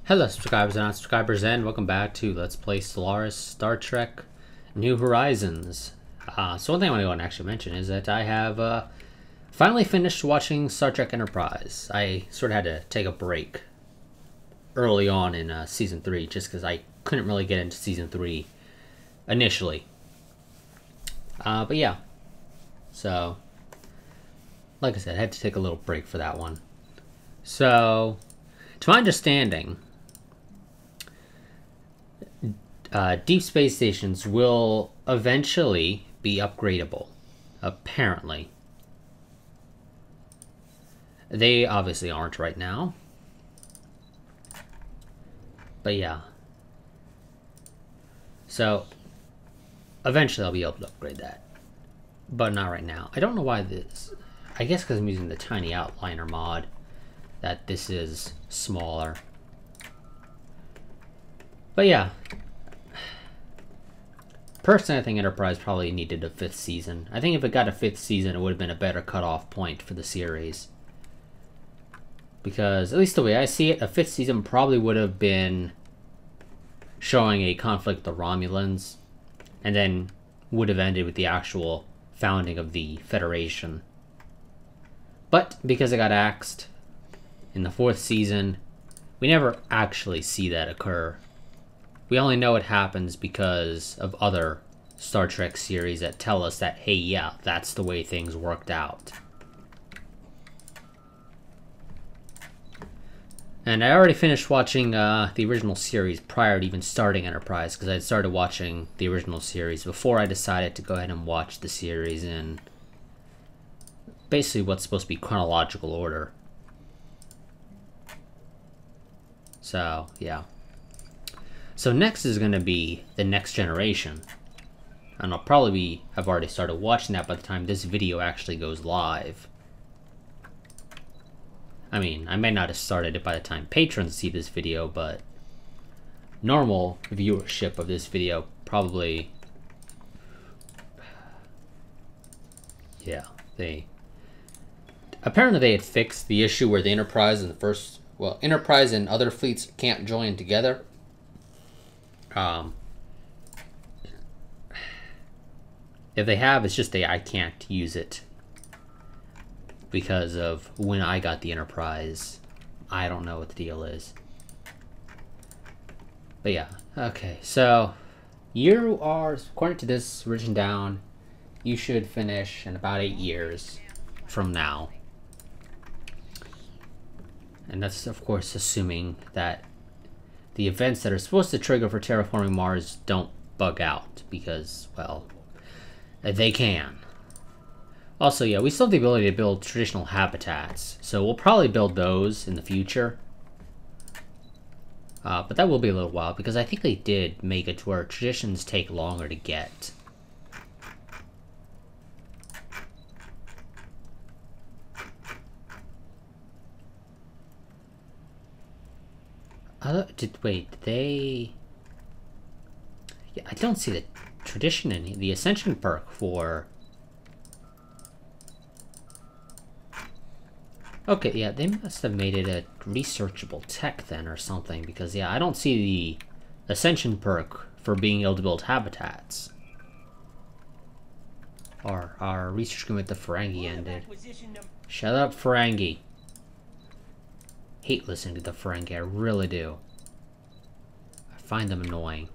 Hello subscribers and non-subscribers, and welcome back to Let's Play Stellaris Star Trek New Horizons. So one thing I want to go and actually mention is that I have finally finished watching Star Trek Enterprise. I sort of had to take a break early on in Season 3 just because I couldn't really get into Season 3 initially. But yeah, so like I said, I had to take a little break for that one. So, to my understanding, deep space stations will eventually be upgradable, apparently. They obviously aren't right now. But yeah. So, eventually I'll be able to upgrade that. But not right now. I don't know why this... I guess because I'm using the tiny outliner mod, that this is smaller. But yeah. Personally, I think Enterprise probably needed a 5th season. I think if it got a 5th season, it would have been a better cutoff point for the series. Because, at least the way I see it, a 5th season probably would have been showing a conflict with the Romulans, and then would have ended with the actual founding of the Federation. But, because it got axed in the 4th season, we never actually see that occur. We only know it happens because of other Star Trek series that tell us that, hey, yeah, that's the way things worked out. And I already finished watching the original series prior to even starting Enterprise, because I had started watching the original series before I decided to go ahead and watch the series in basically what's supposed to be chronological order. So, yeah. So next is going to be The Next Generation. And I'll probably have already started watching that by the time this video actually goes live. I mean, I may not have started it by the time patrons see this video, but normal viewership of this video probably... Yeah, apparently they had fixed the issue where the Enterprise and the first... Well, Enterprise and other fleets can't join together. If they have, it's just I can't use it because of when I got the Enterprise. I don't know what the deal is. But yeah, okay, so you are, according to this written down, you should finish in about 8 years from now. And that's, of course, assuming that the events that are supposed to trigger for terraforming Mars don't bug out, because, well, they can. Also, yeah, we still have the ability to build traditional habitats, so we'll probably build those in the future. But that will be a little while, because I think they did make it to where traditions take longer to get. Wait, did they... Yeah, I don't see the tradition in the Ascension perk for... Okay, yeah, they must have made it a researchable tech then or something, because yeah, I don't see the Ascension perk for being able to build habitats. Or our research agreement with the Ferengi ended. Shut up, Ferengi. Hate listening to the Ferengi, I really do. I find them annoying.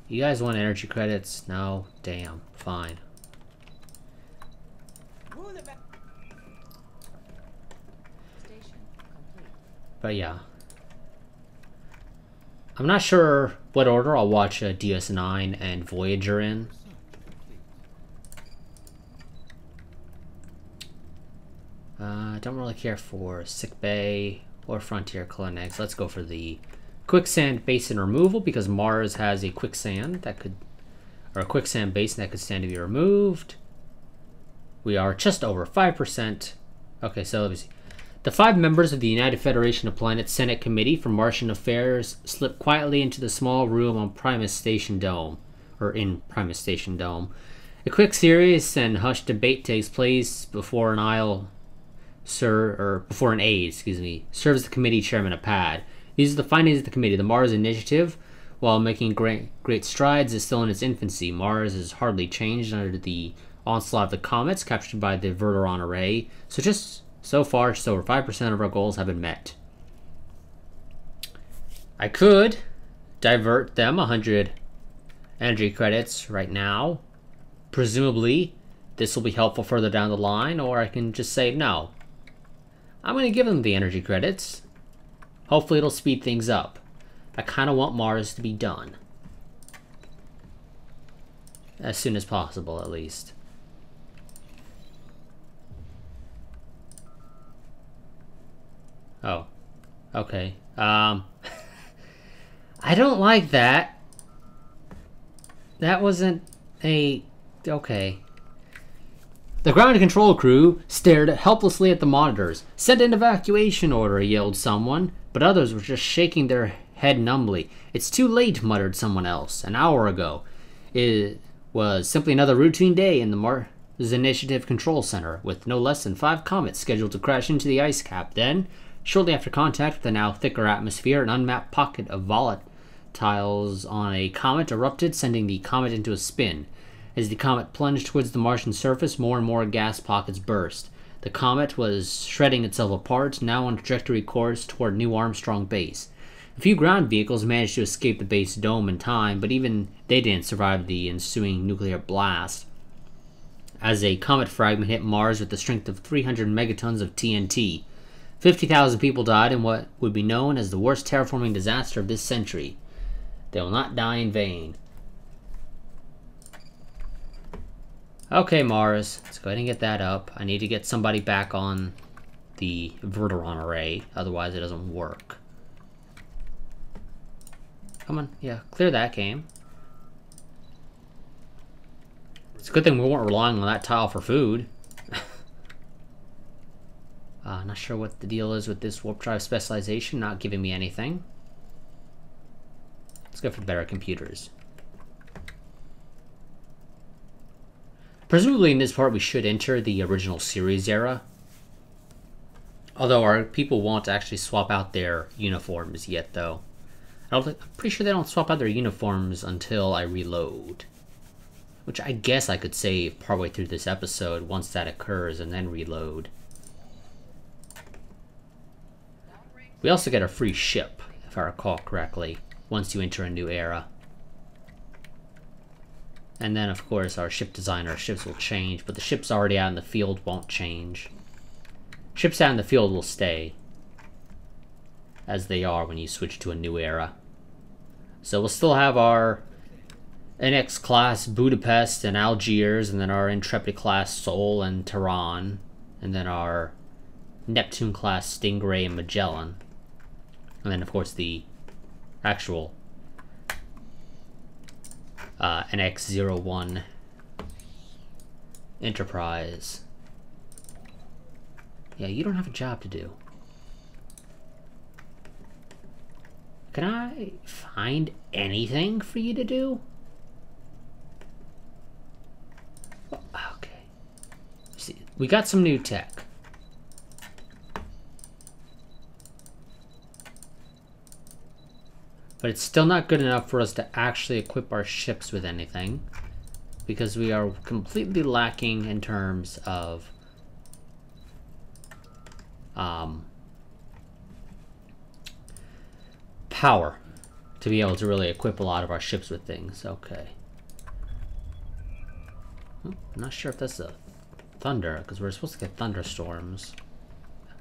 You guys want energy credits? No? Damn. Fine. But yeah. I'm not sure what order I'll watch DS9 and Voyager in. I don't really care for Sickbay or Frontier Clinics. Let's go for the Quicksand Basin Removal, because Mars has a quicksand that could, or a quicksand basin that could stand to be removed. We are just over 5%. Okay, so let me see. The 5 members of the United Federation of Planets Senate Committee for Martian Affairs slip quietly into the small room on Primus Station Dome, or in Primus Station Dome. A quick, serious, and hushed debate takes place before an aide, serves the committee chairman a pad. These are the findings of the committee. The Mars initiative, while making great strides, is still in its infancy. Mars has hardly changed under the onslaught of the comets captured by the Verteron array. So far, just over 5% of our goals have been met. I could divert them 100 energy credits right now. Presumably, this will be helpful further down the line, or I can just say no. I'm going to give them the energy credits. Hopefully it'll speed things up. I kind of want Mars to be done. As soon as possible, at least. Oh. Okay. I don't like that. That wasn't a... Okay. The ground control crew stared helplessly at the monitors. "Send an evacuation order," yelled someone, but others were just shaking their head numbly. "It's too late," muttered someone else. "An hour ago. It was simply another routine day in the Mars Initiative Control Center, with no less than 5 comets scheduled to crash into the ice cap. Then, shortly after contact with the now thicker atmosphere, an unmapped pocket of volatiles on a comet erupted, sending the comet into a spin. As the comet plunged towards the Martian surface, more and more gas pockets burst. The comet was shredding itself apart, now on trajectory course toward New Armstrong Base. A few ground vehicles managed to escape the base dome in time, but even they didn't survive the ensuing nuclear blast, as a comet fragment hit Mars with the strength of 300 megatons of TNT. 50,000 people died in what would be known as the worst terraforming disaster of this century. They will not die in vain. Okay, Mars, let's go ahead and get that up. I need to get somebody back on the Verteron array, otherwise it doesn't work. Come on, yeah, clear that game. It's a good thing we weren't relying on that tile for food. Not sure what the deal is with this warp drive specialization, not giving me anything. Let's go for better computers. Presumably in this part we should enter the original series era. Although our people won't actually swap out their uniforms yet, though. I'm pretty sure they don't swap out their uniforms until I reload. Which I guess I could save partway through this episode once that occurs and then reload. We also get a free ship, if I recall correctly, once you enter a new era. And then, of course, our ship designer ships will change, but the ships already out in the field won't change. Ships out in the field will stay as they are when you switch to a new era. So we'll still have our NX-class Budapest and Algiers, and then our Intrepid-class Seoul and Tehran, and then our Neptune-class Stingray and Magellan. And then, of course, the actual NX-01 Enterprise. Yeah, you don't have a job to do. Can I find anything for you to do? Okay. See, we got some new tech. But it's still not good enough for us to actually equip our ships with anything, because we are completely lacking in terms of power to be able to really equip a lot of our ships with things. Okay. I'm not sure if that's a thunder, because we're supposed to get thunderstorms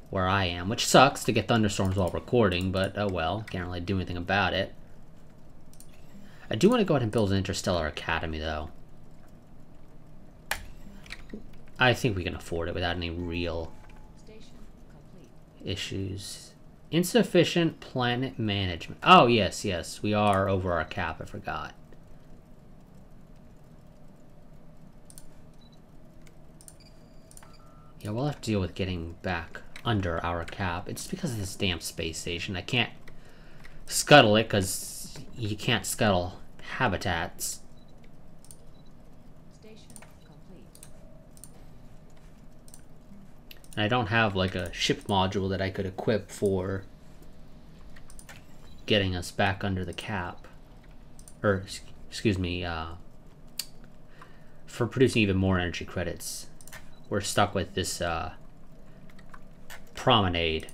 where I am, which sucks to get thunderstorms while recording, but oh well, can't really do anything about it. I do want to go ahead and build an interstellar academy, though. I think we can afford it without any real issues. Insufficient planet management. Oh, yes, yes, we are over our cap, I forgot. Yeah, we'll have to deal with getting back under our cap. It's because of this damn space station. I can't scuttle it because you can't scuttle habitats. Station complete. And I don't have like a ship module that I could equip for getting us back under the cap. Or, excuse me, for producing even more energy credits. We're stuck with this promenade.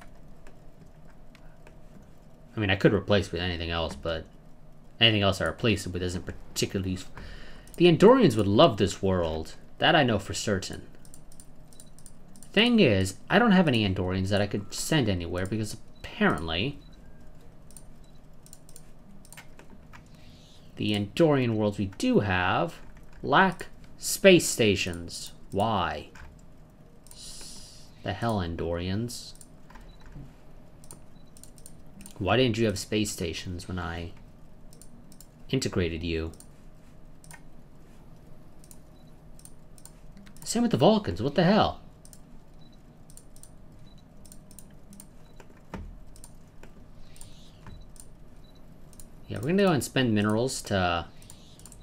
I mean, I could replace it with anything else, but anything else I replace it with isn't particularly useful. The Andorians would love this world. That I know for certain. Thing is, I don't have any Andorians that I could send anywhere because apparently the Andorian worlds we do have lack space stations. Why? The hell, Andorians. Why didn't you have space stations when I integrated you? Same with the Vulcans. What the hell? Yeah, we're gonna go and spend minerals to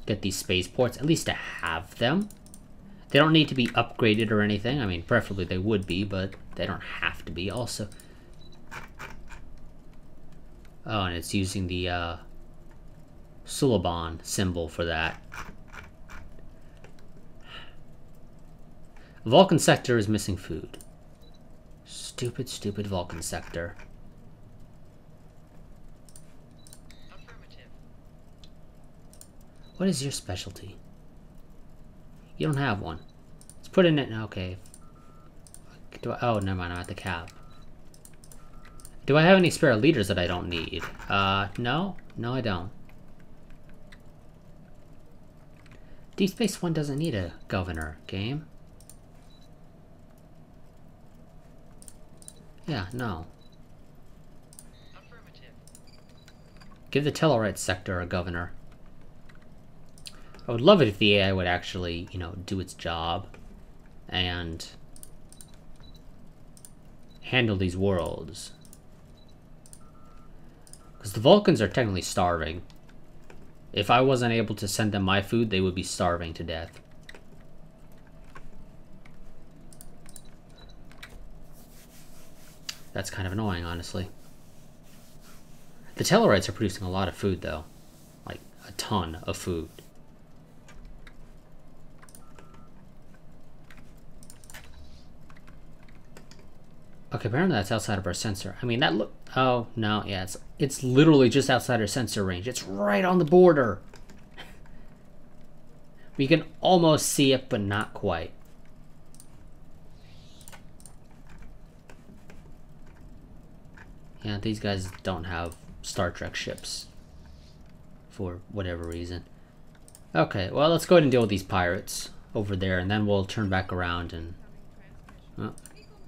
get these spaceports, at least to have them. They don't need to be upgraded or anything. I mean, preferably they would be, but they don't have to be. Also, oh, and it's using the Suliban symbol for that. Vulcan sector is missing food. Stupid, stupid Vulcan sector. Affirmative. What is your specialty? You don't have one. Let's put in it. Okay. Oh, never mind. I'm at the cap. Do I have any spare leaders that I don't need? No. No, I don't. Deep Space One doesn't need a governor, game. Yeah, no. Affirmative. Give the Tellurite sector a governor. I would love it if the AI would actually, you know, do its job and handle these worlds. Because the Vulcans are technically starving. If I wasn't able to send them my food, they would be starving to death. That's kind of annoying, honestly. The Tellurites are producing a lot of food, though. Like, a ton of food. Okay, apparently that's outside of our sensor. I mean, that look... Oh, no, yeah, it's literally just outside our sensor range. It's right on the border. We can almost see it, but not quite. Yeah, these guys don't have Star Trek ships. For whatever reason. Okay, well, let's go ahead and deal with these pirates over there, and then we'll turn back around and...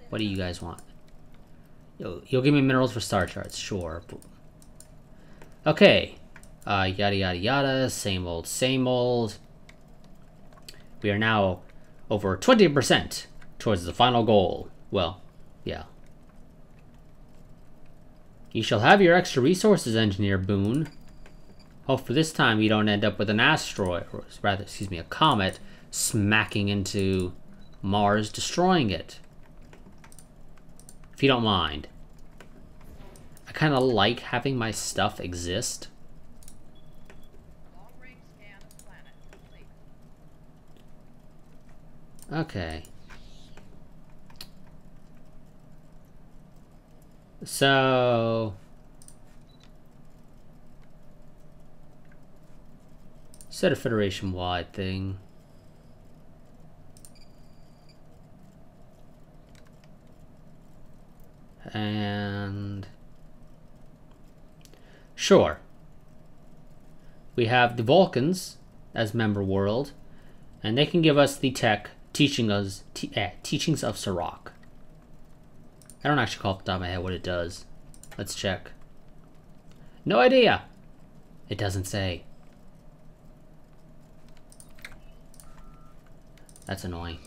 what do you guys want? You'll give me minerals for star charts, sure. Okay. Yada yada yada, same old, same old. We are now over 20% towards the final goal. Well, yeah. You shall have your extra resources, Engineer Boone. Hope for this time you don't end up with an asteroid, or rather, excuse me, a comet, smacking into Mars, destroying it. If you don't mind. I kind of like having my stuff exist. Long-range scan of planet complete. Okay. So... set a Federation-wide thing. And... sure. We have the Vulcans as member world, and they can give us the tech teaching us teachings of Sirach. I don't actually call off the top of my head what it does. Let's check. No idea. It doesn't say. That's annoying.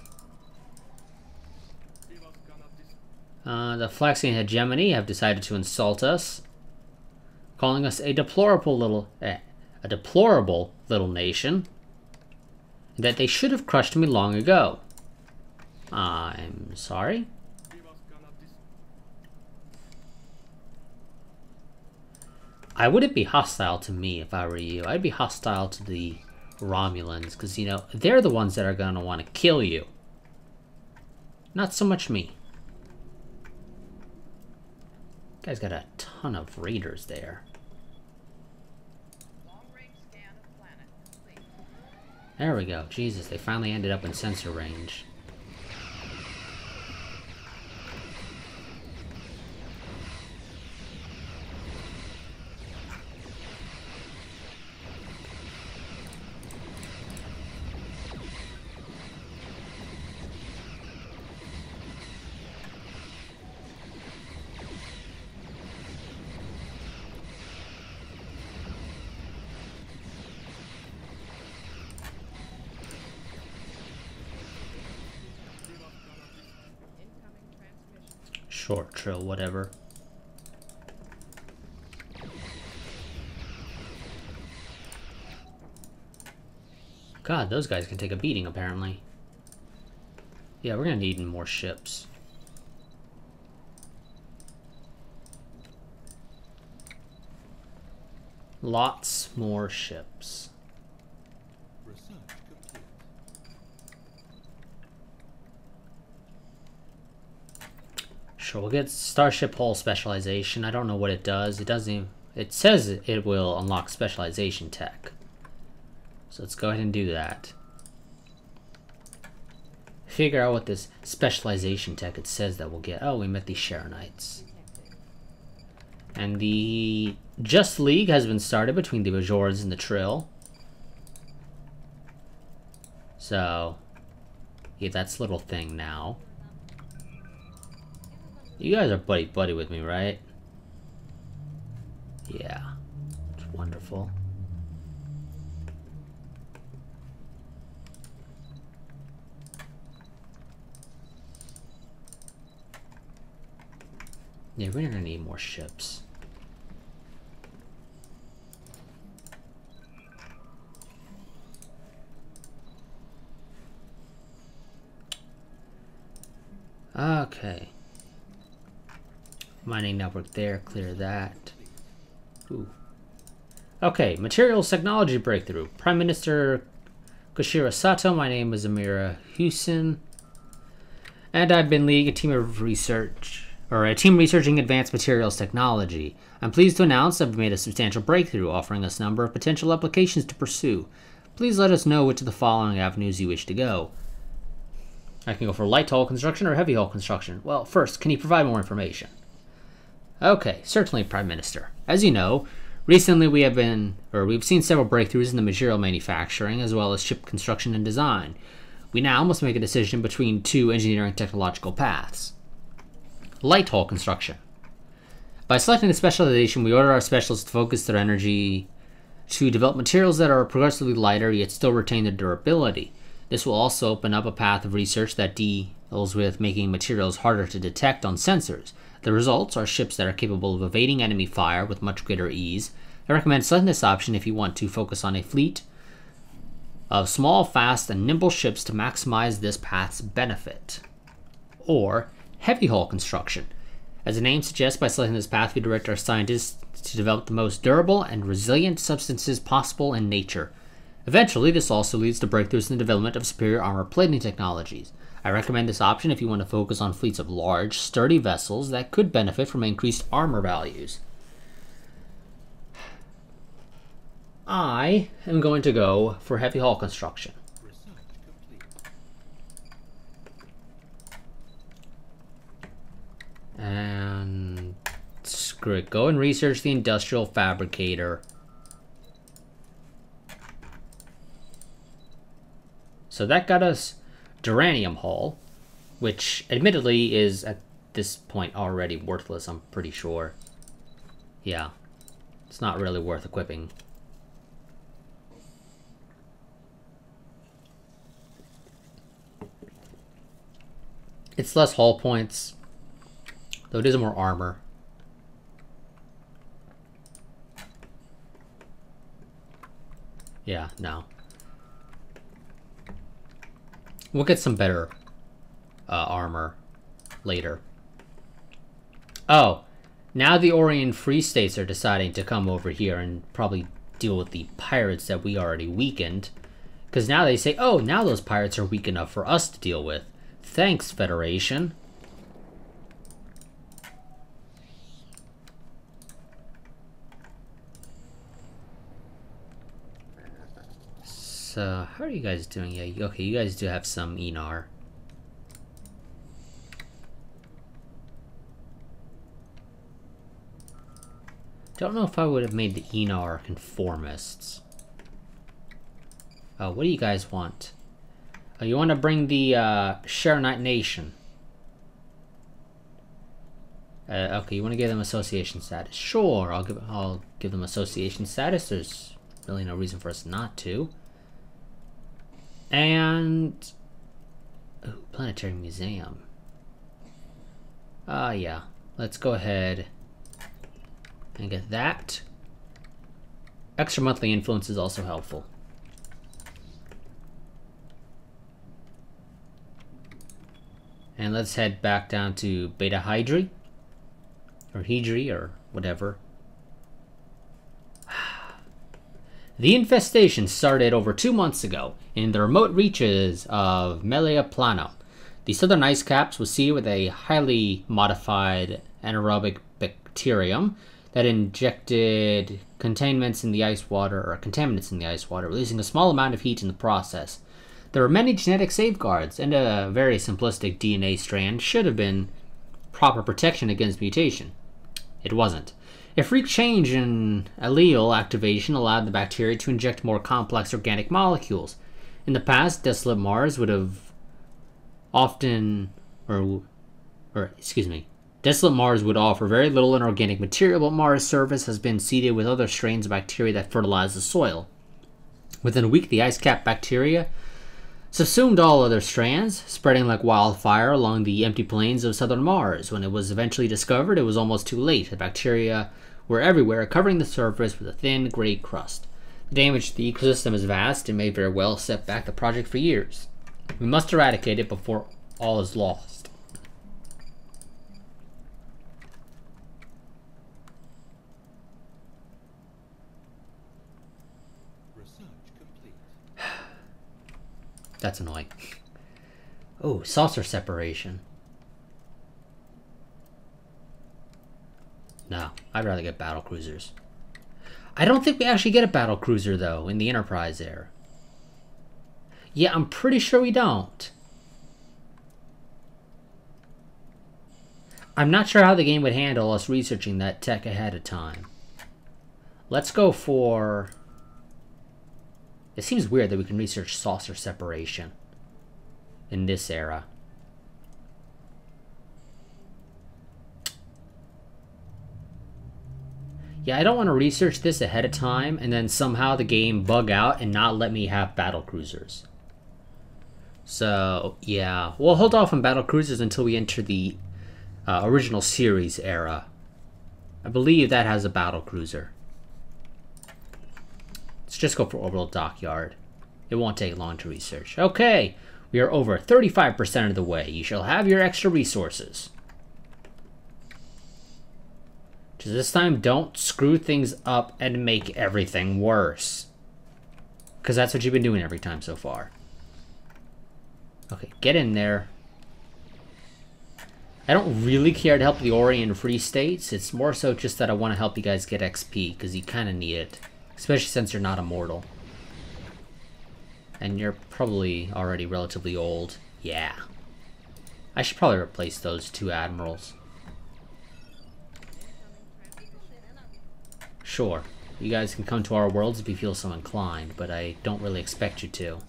The Flaxian hegemony have decided to insult us, calling us a deplorable little nation, and that they should have crushed me long ago. I'm sorry. I wouldn't be hostile to me if I were you. I'd be hostile to the Romulans, because, you know, they're the ones that are going to want to kill you. Not so much me. Guy's got a ton of raiders there. Long-range scan of planet complete. There we go. Jesus, they finally ended up in sensor range. Incoming transmission. Short trill, whatever. God, those guys can take a beating, apparently. Yeah, we're gonna need more ships. Lots more ships. Research complete. Sure, we'll get Starship Hull specialization. I don't know what it does. It doesn't even... It says it will unlock specialization tech. So let's go ahead and do that. Figure out what this specialization tech it says that we'll get. Oh, we met these Sharonites. And the Just League has been started between the Bajors and the Trill. So, yeah, that's a little thing now. You guys are buddy-buddy with me, right? Yeah. It's wonderful. Yeah, we're gonna need more ships. Okay. Mining network there, clear that. Ooh. Okay, materials technology breakthrough. Prime Minister Koshiro Sato, my name is Amira Hussein. And I've been leading a team researching advanced materials technology. I'm pleased to announce that we've made a substantial breakthrough, offering us a number of potential applications to pursue. Please let us know which of the following avenues you wish to go. I can go for light hull construction or heavy hull construction. Well, first, can you provide more information? Okay, certainly, Prime Minister. As you know, recently we've seen several breakthroughs in the material manufacturing as well as ship construction and design. We now must make a decision between two engineering technological paths. Light hull construction. By selecting a specialization, we order our specialists to focus their energy to develop materials that are progressively lighter yet still retain their durability. This will also open up a path of research that deals with making materials harder to detect on sensors. The results are ships that are capable of evading enemy fire with much greater ease. I recommend selecting this option if you want to focus on a fleet of small, fast, and nimble ships to maximize this path's benefit. Or heavy hull construction. As the name suggests, by selecting this path, we direct our scientists to develop the most durable and resilient substances possible in nature. Eventually, this also leads to breakthroughs in the development of superior armor plating technologies. I recommend this option if you want to focus on fleets of large, sturdy vessels that could benefit from increased armor values. I am going to go for heavy hull construction. Research complete. And screw it, go and research the industrial fabricator. So that got us Duranium Hull, which admittedly is at this point already worthless, I'm pretty sure. Yeah, it's not really worth equipping. It's less hull points, though it is more armor. Yeah, no. We'll get some better armor later. Oh, Now the Orient Free States are deciding to come over here and probably deal with the pirates that we already weakened. Because now they say, oh, now those pirates are weak enough for us to deal with. Thanks, Federation. So, how are you guys doing? Yeah, okay, you guys do have some Enar. Don't know if I would have made the Enar conformists. What do you guys want? Oh, you want to bring the Sharonite Nation. Okay, you want to give them association status. Sure, I'll give them association status. There's really no reason for us not to. And ooh, Planetary Museum. Yeah. Let's go ahead and get that. Extra monthly influence is also helpful. And let's head back down to Beta Hydri. Or Hydri, or whatever. The infestation started over 2 months ago in the remote reaches of Melia Plana. The southern ice caps was seeded with a highly modified anaerobic bacterium that injected contaminants in the ice water, releasing a small amount of heat in the process. There were many genetic safeguards, and a very simplistic DNA strand should have been proper protection against mutation. It wasn't. A freak change in allele activation allowed the bacteria to inject more complex organic molecules. In the past, desolate Mars would have desolate Mars would offer very little inorganic material, but Mars' surface has been seeded with other strains of bacteria that fertilize the soil. Within a week, the ice cap bacteria subsumed all other strands, spreading like wildfire along the empty plains of southern Mars. When it was eventually discovered, it was almost too late. The bacteria were everywhere, covering the surface with a thin, gray crust. The damage to the ecosystem is vast and may very well set back the project for years. We must eradicate it before all is lost. Research complete. That's annoying. Oh, saucer separation. No, I'd rather get battle cruisers. I don't think we actually get a battle cruiser, though, in the Enterprise era. Yeah, I'm pretty sure we don't. I'm not sure how the game would handle us researching that tech ahead of time. Let's go for... It seems weird that we can research saucer separation in this era. Yeah, I don't want to research this ahead of time and then somehow the game bug out and not let me have battle cruisers. So, yeah, we'll hold off on battle cruisers until we enter the original series era. I believe that has a battle cruiser. Let's just go for Orbital Dockyard. It won't take long to research. Okay, we are over 35% of the way. You shall have your extra resources. Just this time, don't screw things up and make everything worse. Because that's what you've been doing every time so far. Okay, get in there. I don't really care to help the Orient Free States. It's more so just that I want to help you guys get XP, because you kind of need it. Especially since you're not immortal. And you're probably already relatively old. Yeah. I should probably replace those 2 admirals. Sure, you guys can come to our worlds if you feel so inclined, but I don't really expect you to.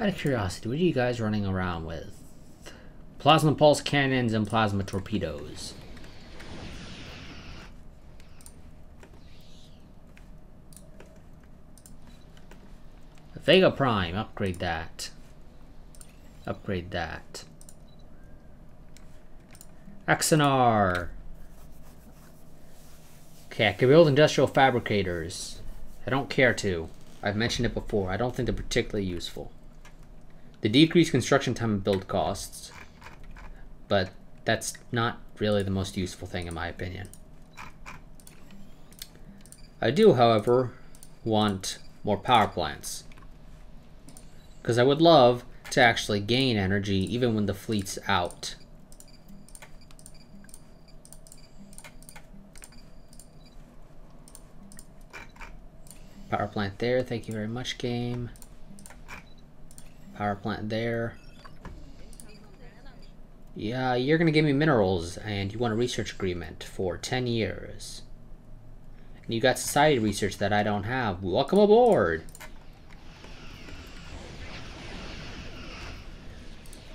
Out of curiosity, what are you guys running around with? Plasma pulse cannons and plasma torpedoes. Vega Prime, upgrade that. Upgrade that. Axanar. Okay, I can build industrial fabricators. I don't care to. I've mentioned it before. I don't think they're particularly useful. They decrease construction time and build costs, but that's not really the most useful thing in my opinion. I do, however, want more power plants, because I would love to actually gain energy even when the fleet's out. Power plant there, thank you very much, game. Power plant there. Yeah, you're gonna give me minerals, and you want a research agreement for 10 years. And you got society research that I don't have. Welcome aboard!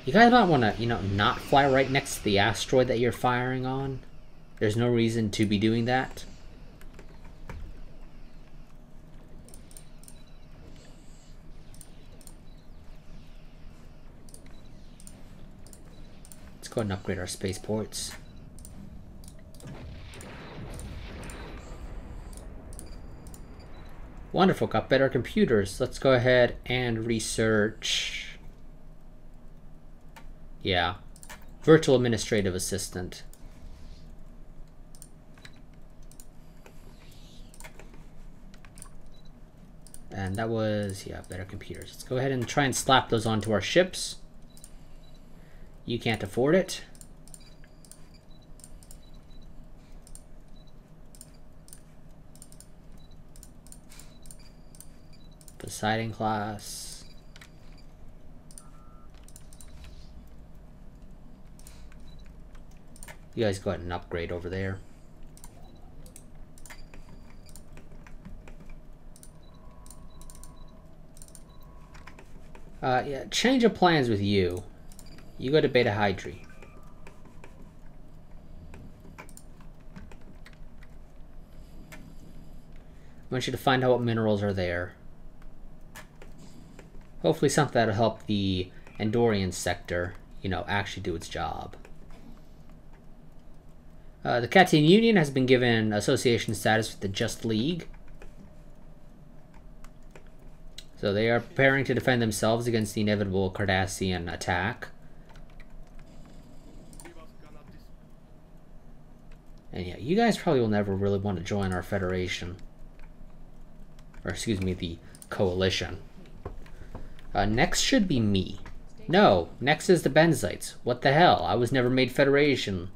You guys might want to, you know, not fly right next to the asteroid that you're firing on. There's no reason to be doing that. Let's go ahead and upgrade our spaceports. Wonderful, got better computers. Let's go ahead and research. Yeah, virtual administrative assistant. And that was, yeah, better computers. Let's go ahead and try and slap those onto our ships. You can't afford it. Poseidon class. You guys go ahead and upgrade over there. Yeah, change of plans with you. You go to Beta Hydri. I want you to find out what minerals are there. Hopefully something that'll help the Andorian sector, you know, actually do its job. The Catian Union has been given association status with the Just League. So they are preparing to defend themselves against the inevitable Cardassian attack. And yeah, you guys probably will never really want to join our federation. Or excuse me, the coalition. Next should be me. No, next is the Benzites. What the hell? I was never made federation.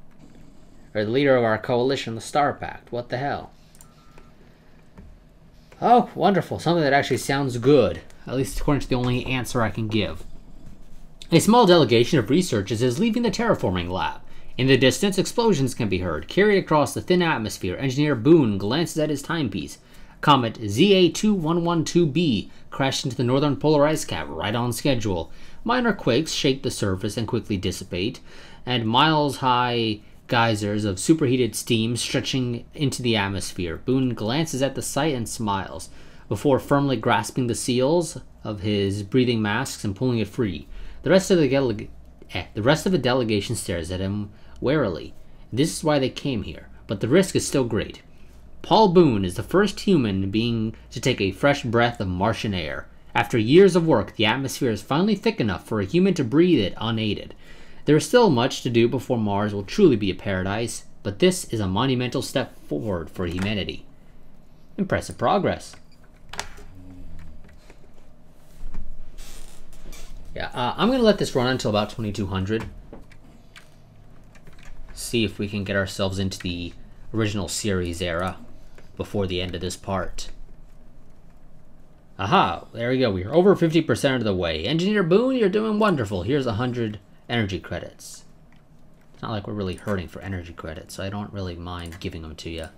Or the leader of our coalition, the Star Pact. What the hell? Oh, wonderful. Something that actually sounds good. At least according to the only answer I can give. A small delegation of researchers is leaving the terraforming lab. In the distance, explosions can be heard. Carried across the thin atmosphere, Engineer Boone glances at his timepiece. Comet ZA2112b crashed into the northern polar ice cap right on schedule. Minor quakes shake the surface and quickly dissipate, and miles-high geysers of superheated steam stretching into the atmosphere. Boone glances at the sight and smiles, before firmly grasping the seals of his breathing masks and pulling it free. The rest of the delegation stares at him warily. This is why they came here, but the risk is still great. Paul Boone is the first human being to take a fresh breath of Martian air. After years of work, the atmosphere is finally thick enough for a human to breathe it unaided. There is still much to do before Mars will truly be a paradise, but this is a monumental step forward for humanity. Impressive progress. Yeah, I'm going to let this run until about 2200. See if we can get ourselves into the original series era before the end of this part. Aha, there we go. We're over 50% of the way. Engineer Boone, you're doing wonderful. Here's 100 energy credits. It's not like we're really hurting for energy credits, so I don't really mind giving them to you.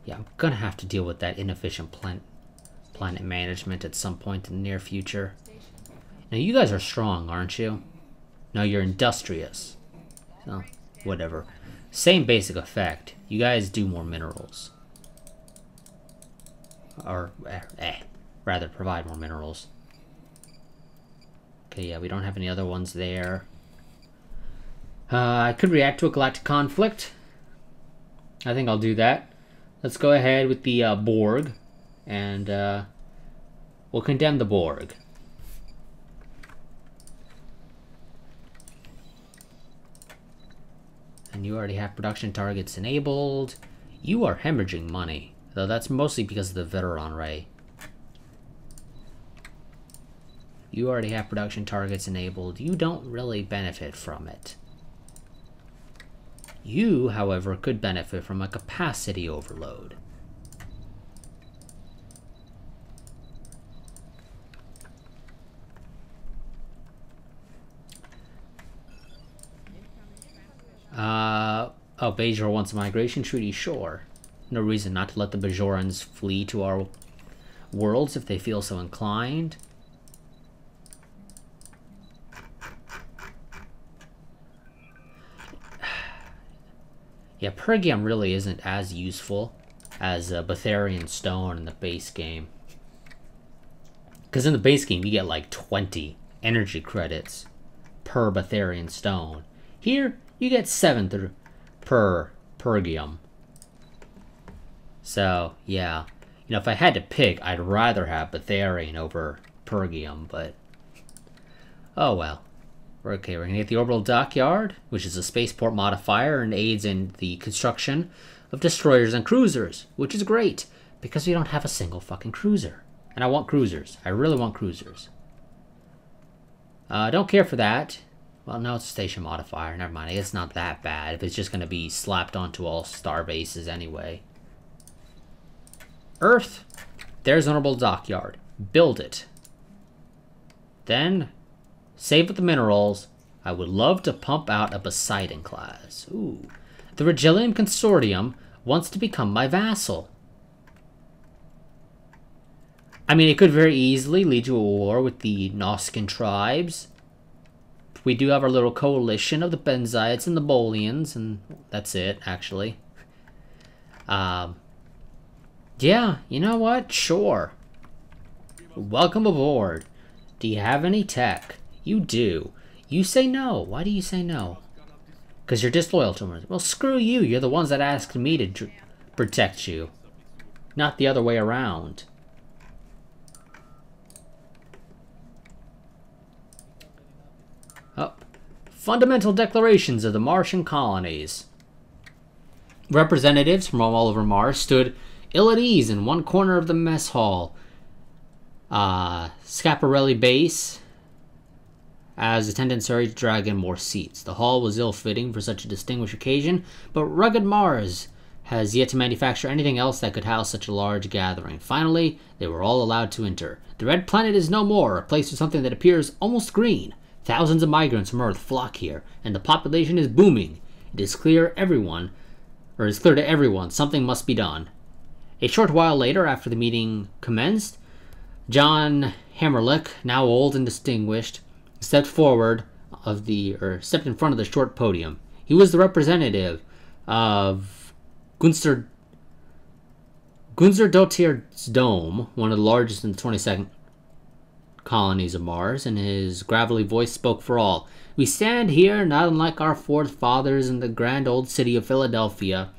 Yeah, I'm gonna have to deal with that inefficient planet management at some point in the near future. Now, you guys are strong, aren't you? No, you're industrious. So, whatever. Same basic effect. You guys do more minerals. Or, rather, provide more minerals. Okay, yeah, we don't have any other ones there. I could react to a galactic conflict. I think I'll do that. Let's go ahead with the Borg, and we'll condemn the Borg. And you already have production targets enabled. You are hemorrhaging money, though that's mostly because of the Veteran Ray. You already have production targets enabled. You don't really benefit from it. You, however, could benefit from a capacity overload. Oh, Bajor wants a migration treaty, sure. No reason not to let the Bajorans flee to our worlds if they feel so inclined. Yeah, Pergium really isn't as useful as Betharian Stone in the base game. Because in the base game, you get like 20 energy credits per Betharian Stone. Here, you get 7 per Pergium. So, yeah. You know, if I had to pick, I'd rather have Betharian over Pergium, but... oh well. Okay, we're gonna get the Orbital Dockyard, which is a spaceport modifier and aids in the construction of destroyers and cruisers, which is great, because we don't have a single fucking cruiser. And I want cruisers. I really want cruisers. I don't care for that. Well, no, it's a station modifier. Never mind. It's not that bad if it's just gonna be slapped onto all star bases anyway. Earth. There's an Orbital Dockyard. Build it. Then... save up the minerals. I would love to pump out a Poseidon class. Ooh. The Regillian Consortium wants to become my vassal. I mean, it could very easily lead to a war with the Noskin tribes. We do have our little coalition of the Benzaites and the Bolians, and that's it, actually. Yeah, you know what? Sure. Welcome aboard. Do you have any tech? You do. You say no. Why do you say no? Because you're disloyal to me. Well, screw you. You're the ones that asked me to protect you. Not the other way around. Oh. Fundamental declarations of the Martian colonies. Representatives from all over Mars stood ill at ease in one corner of the mess hall. Scaparelli base. As attendants hurried to drag in more seats. The hall was ill-fitting for such a distinguished occasion, but rugged Mars has yet to manufacture anything else that could house such a large gathering. Finally, they were all allowed to enter. The Red Planet is no more, a place with something that appears almost green. Thousands of migrants from Earth flock here, and the population is booming. It is clear to everyone something must be done. A short while later, after the meeting commenced, John Hammerlick, now old and distinguished, stepped in front of the short podium. He was the representative of Gunster Dottir's dome, one of the largest in the 22nd colonies of Mars, and his gravelly voice spoke for all. We stand here, not unlike our forefathers in the grand old city of Philadelphia,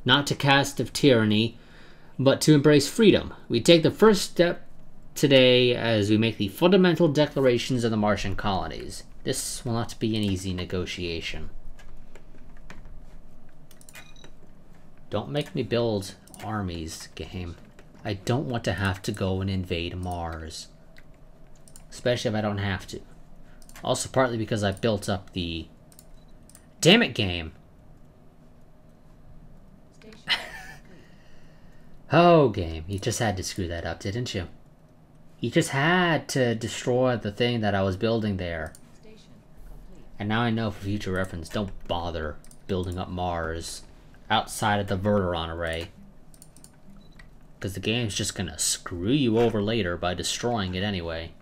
not to cast of tyranny, but to embrace freedom. We take the first step today as we make the fundamental declarations of the Martian colonies. This will not be an easy negotiation. Don't make me build armies, game. I don't want to have to go and invade Mars. Especially if I don't have to. Also partly because I built up the... Damn it, game! Oh, game. You just had to screw that up, didn't you? You just had to destroy the thing that I was building there. And now I know for future reference, don't bother building up Mars outside of the Verteron array. Because the game's just gonna screw you over later by destroying it anyway.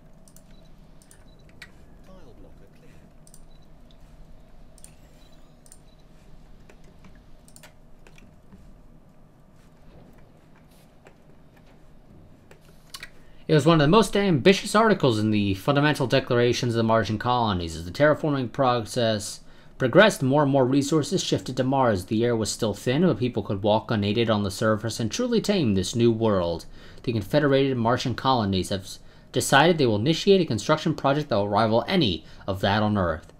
It was one of the most ambitious articles in the Fundamental Declarations of the Martian Colonies, as the terraforming process progressed, more and more resources shifted to Mars. The air was still thin, but people could walk unaided on the surface and truly tame this new world. The Confederated Martian colonies have decided they will initiate a construction project that will rival any of that on Earth.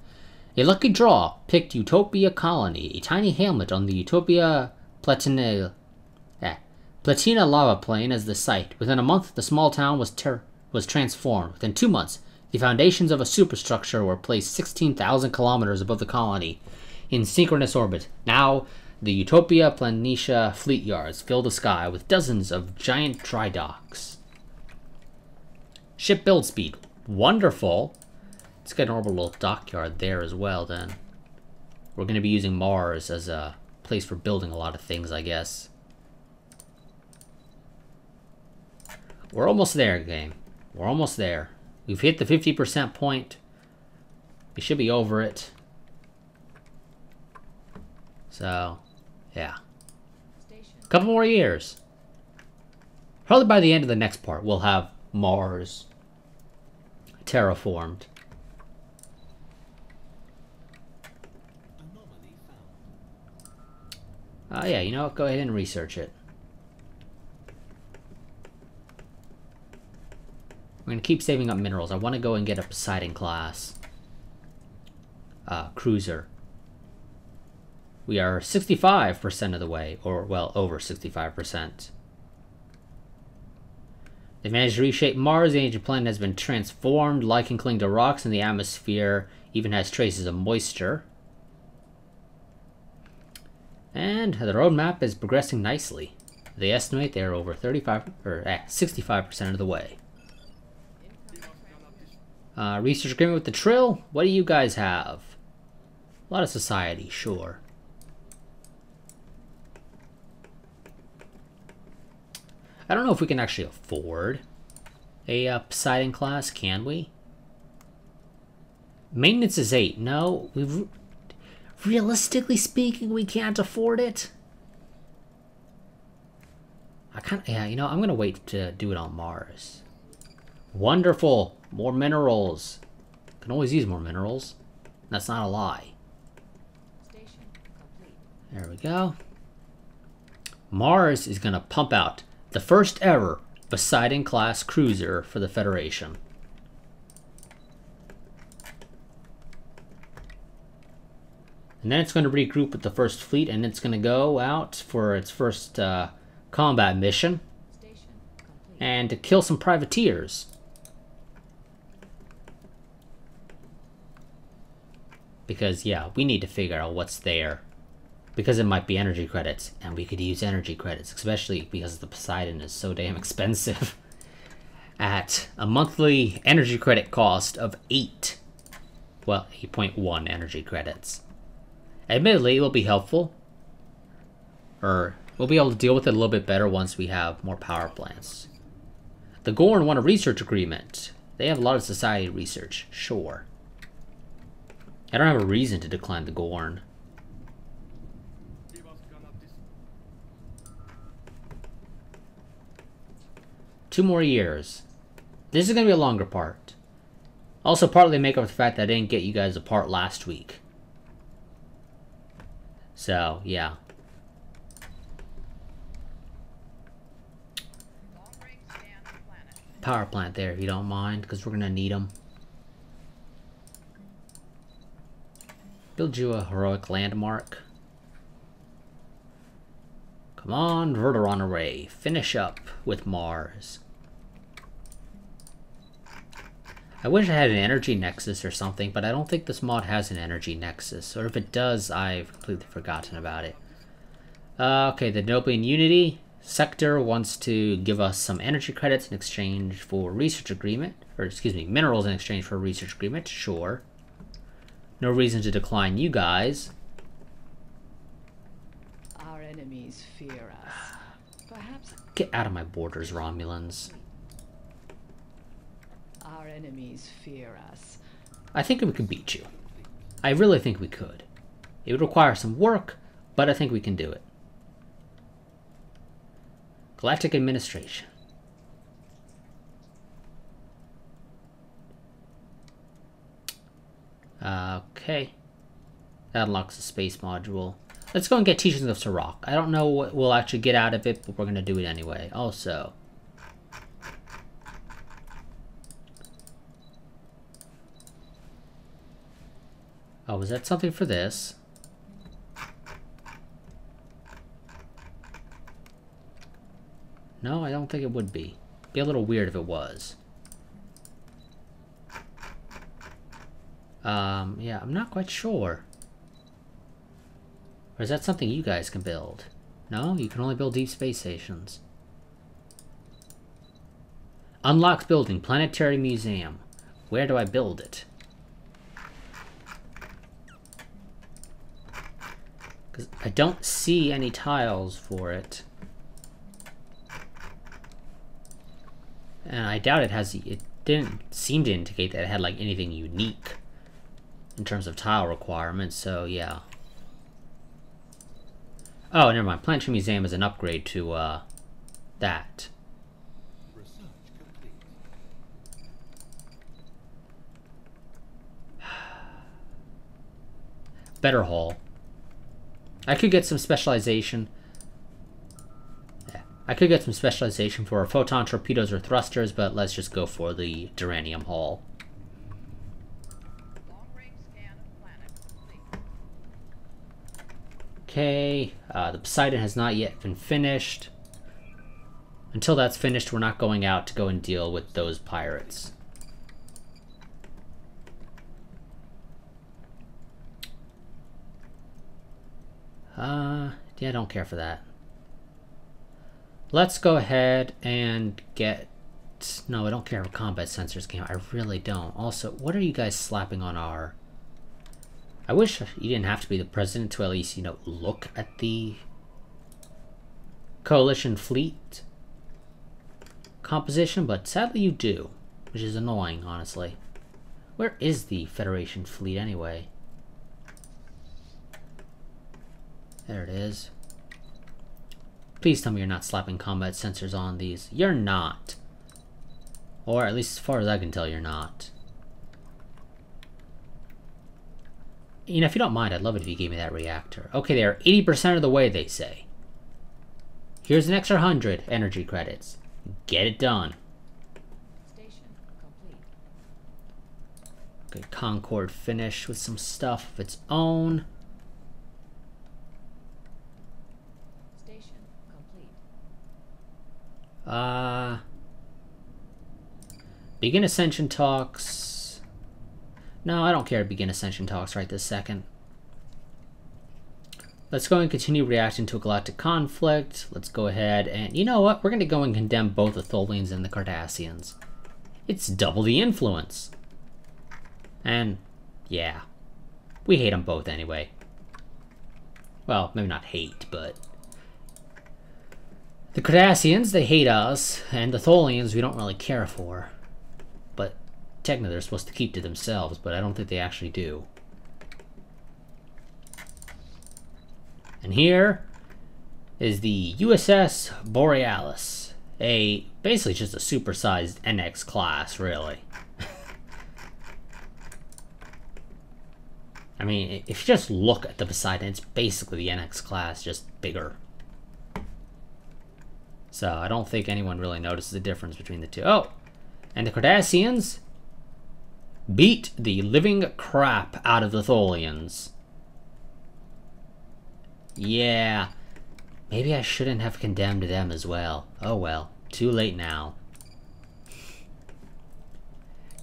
A lucky draw picked Utopia Colony, a tiny hamlet on the Utopia Platina lava plain, as the site. Within a month, the small town was transformed. Within 2 months, the foundations of a superstructure were placed 16,000 kilometers above the colony in synchronous orbit. Now, the Utopia Planitia fleet yards fill the sky with dozens of giant dry docks. Ship build speed. Wonderful. Let's get an orbital dockyard there as well, then. We're going to be using Mars as a place for building a lot of things, I guess. We're almost there, game. We're almost there. We've hit the 50% point. We should be over it. So, yeah. A couple more years. Probably by the end of the next part, we'll have Mars terraformed. Yeah, you know what? Go ahead and research it. We're going to keep saving up minerals. I want to go and get a Poseidon class cruiser. We are 65% of the way, or well, over 65%. They managed to reshape Mars. The ancient planet has been transformed. Life can cling to rocks, and the atmosphere even has traces of moisture. And the roadmap is progressing nicely. They estimate they are over 65% of the way. Research agreement with the Trill. What do you guys have? A lot of society, sure. I don't know if we can actually afford a Poseidon class, can we? Maintenance is 8. No, realistically speaking, we can't afford it. Yeah, you know, I'm gonna wait to do it on Mars. Wonderful, more minerals. Can always use more minerals. That's not a lie. There we go. Mars is gonna pump out the first ever Poseidon class cruiser for the Federation. And then it's going to regroup with the first fleet, and it's going to go out for its first combat mission and to kill some privateers. Because, yeah, we need to figure out what's there. Because it might be energy credits, and we could use energy credits, especially because the Poseidon is so damn expensive. At a monthly energy credit cost of 8.1 energy credits. Admittedly, it will be helpful. Or, we'll be able to deal with it a little bit better once we have more power plants. The Gorn want a research agreement. They have a lot of society research, sure. I don't have a reason to decline the Gorn. Two more years. This is going to be a longer part. Also, partly make up for the fact that I didn't get you guys a part last week. So, yeah. Power plant there, if you don't mind, because we're going to need them. Build you a heroic landmark. Come on, Verteron Array. Finish up with Mars. I wish I had an energy nexus or something, but I don't think this mod has an energy nexus. Or if it does, I've completely forgotten about it. Okay, the Nobian Unity sector wants to give us some energy credits in exchange for research agreement. Or, excuse me, minerals in exchange for a research agreement. Sure. No reason to decline you guys. Our enemies fear us. Perhaps Get out of my borders, Romulans. our enemies fear us. I think we can beat you. I really think we could. It would require some work, but I think we can do it. Galactic Administration. Okay. That unlocks the space module. Let's go and get Teachings of Sirach. I don't know what we'll actually get out of it, but we're going to do it anyway. Also, oh, was that something for this? No, I don't think it would be. Be a little weird if it was. Yeah, I'm not quite sure. Or is that something you guys can build? No, you can only build deep space stations. Unlocked building, Planetary Museum. Where do I build it? Because I don't see any tiles for it. And I doubt it has... It didn't seem to indicate that it had, like, anything unique in terms of tile requirements, so yeah. Oh, never mind. Planetary Museum is an upgrade to, that. Research complete. Better Hall. I could get some specialization. Yeah, I could get some specialization for photon torpedoes or thrusters, but let's just go for the Duranium Hall. Long-range scan of planet complete. Okay, the Poseidon has not yet been finished. Until that's finished, we're not going out to go and deal with those pirates. Yeah, I don't care for that. Let's go ahead and get... No, I don't care if combat sensors came. I really don't. Also, what are you guys slapping on our... I wish you didn't have to be the president to at least, you know, look at the coalition fleet composition, but sadly you do, which is annoying, honestly. Where is the Federation fleet anyway? There it is. Please tell me you're not slapping combat sensors on these. You're not. Or at least as far as I can tell, you're not. You know, if you don't mind, I'd love it if you gave me that reactor. Okay, they are 80% of the way, they say. Here's an extra 100 energy credits. Get it done. Station complete. Okay, Concord finished with some stuff of its own. Station complete. Begin Ascension talks. No, I don't care to begin Ascension talks right this second. Let's go and continue reacting to a galactic conflict. Let's go ahead and... You know what? We're going to go and condemn both the Tholians and the Cardassians. It's double the influence. And, yeah. We hate them both anyway. Well, maybe not hate, but... The Cardassians, they hate us, and the Tholians we don't really care for. But technically they're supposed to keep to themselves, but I don't think they actually do. And here is the USS Borealis. Basically just a supersized NX class, really. I mean, if you just look at the Poseidon, it's basically the NX class, just bigger. So I don't think anyone really notices the difference between the two. Oh, and the Cardassians beat the living crap out of the Tholians. Yeah, maybe I shouldn't have condemned them as well. Oh well, too late now.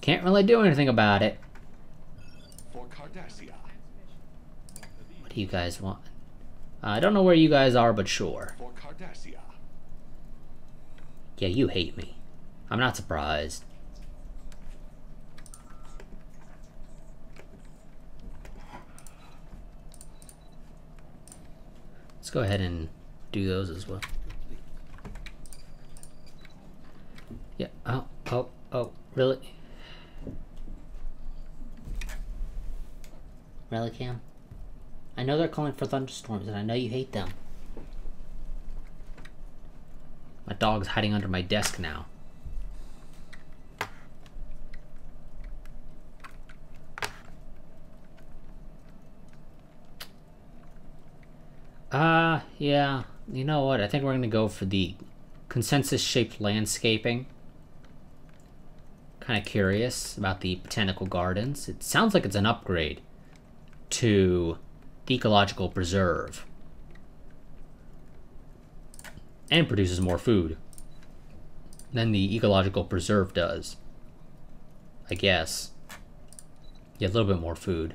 Can't really do anything about it. For Cardassia. What do you guys want? I don't know where you guys are, but sure. For Cardassia. Yeah, you hate me. I'm not surprised. Let's go ahead and do those as well. Yeah, oh, really? Really, Cam? I know they're calling for thunderstorms, and I know you hate them. My dog's hiding under my desk now. Yeah. You know what? I think we're gonna go for the consensus-shaped landscaping. Kind of curious about the botanical gardens. It sounds like it's an upgrade to the ecological preserve. And produces more food than the ecological preserve does. I guess. Yeah, a little bit more food.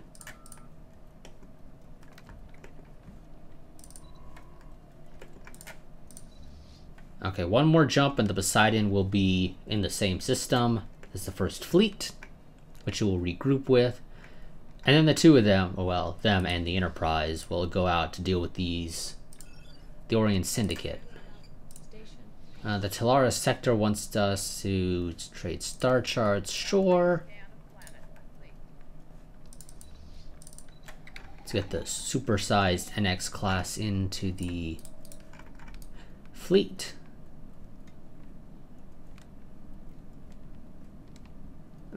Okay, one more jump and the Poseidon will be in the same system as the first fleet, which you will regroup with. And then the two of them, well, them and the Enterprise, will go out to deal with the Orient Syndicate. The Talaris sector wants us to trade star charts, sure. Let's get the supersized NX class into the fleet.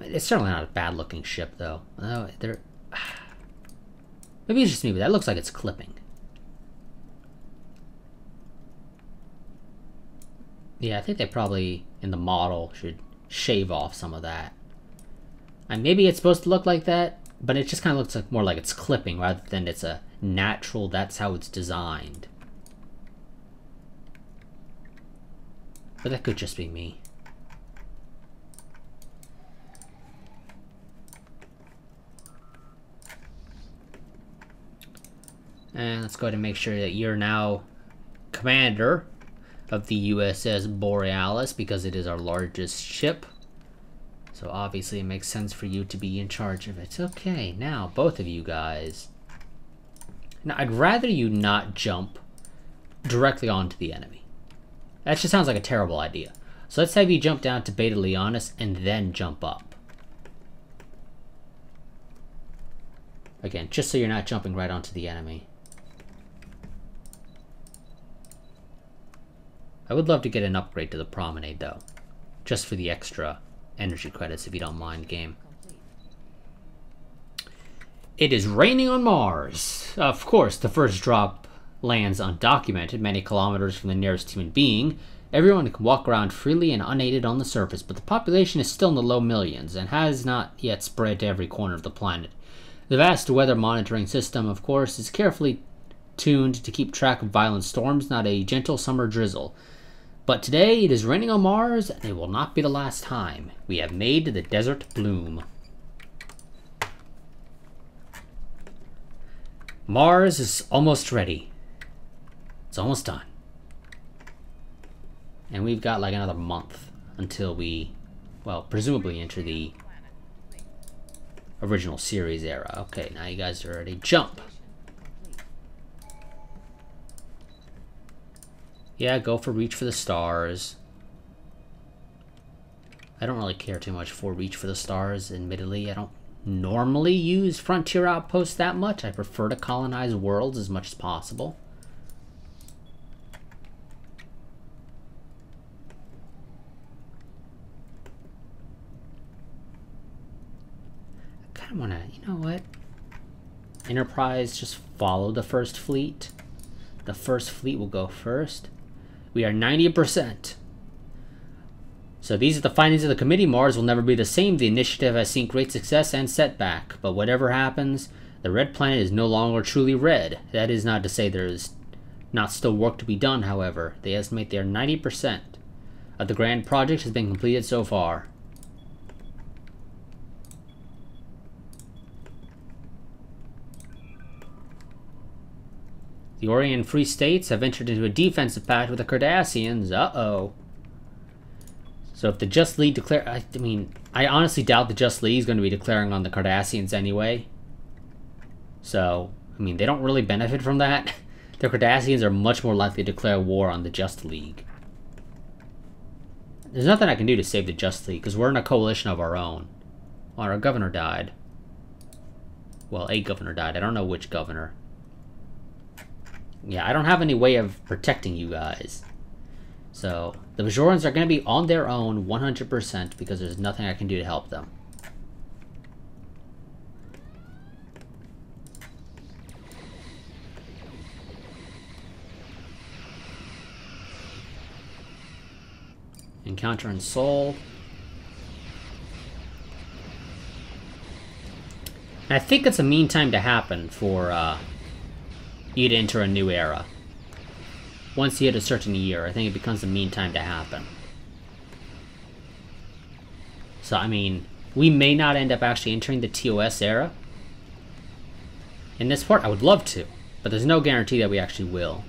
It's certainly not a bad looking ship though. Maybe it's just me, but that looks like it's clipping. Yeah, I think they probably, in the model, should shave off some of that. And maybe it's supposed to look like that, but it just kind of looks like more like it's clipping rather than it's a natural, that's how it's designed. But that could just be me. And let's go ahead and make sure that you're now commander of the USS Borealis because it is our largest ship. So obviously it makes sense for you to be in charge of it. Okay, now both of you guys. Now I'd rather you not jump directly onto the enemy. That just sounds like a terrible idea. So let's have you jump down to Beta Leonis and then jump up. Again, just so you're not jumping right onto the enemy. I would love to get an upgrade to the Promenade, though. Just for the extra energy credits, if you don't mind, game. It is raining on Mars. Of course, the first drop lands undocumented, many kilometers from the nearest human being. Everyone can walk around freely and unaided on the surface, but the population is still in the low millions and has not yet spread to every corner of the planet. The vast weather monitoring system, of course, is carefully tuned to keep track of violent storms, not a gentle summer drizzle. But today it is raining on Mars, and it will not be the last time. We have made the desert bloom. Mars is almost ready. It's almost done. And we've got like another month until we, well, presumably enter the original series era. Okay, now you guys are ready. Jump! Yeah, go for Reach for the Stars. I don't really care too much for Reach for the Stars, admittedly. I don't normally use Frontier Outposts that much. I prefer to colonize worlds as much as possible. I kind of want to, you know what? Enterprise, just follow the first fleet. The first fleet will go first. We are 90%. So these are the findings of the committee. Mars will never be the same. The initiative has seen great success and setback. But whatever happens, the red planet is no longer truly red. That is not to say there is not still work to be done, however. They estimate they are 90% of the grand project has been completed so far. The Orient Free States have entered into a defensive pact with the Cardassians. Uh-oh. So if the Just League declare... I mean, I honestly doubt the Just League is going to be declaring on the Cardassians anyway. So, I mean, they don't really benefit from that. The Cardassians are much more likely to declare war on the Just League. There's nothing I can do to save the Just League, because we're in a coalition of our own. Well, our governor died. Well, a governor died. I don't know which governor. Yeah, I don't have any way of protecting you guys. So, the Bajorans are going to be on their own 100% because there's nothing I can do to help them. Encounter in Seoul. And I think it's a mean time to happen for you to enter a new era. Once you hit a certain year, I think it becomes a mean time to happen. So, I mean, we may not end up actually entering the TOS era. In this part, I would love to, but there's no guarantee that we actually will.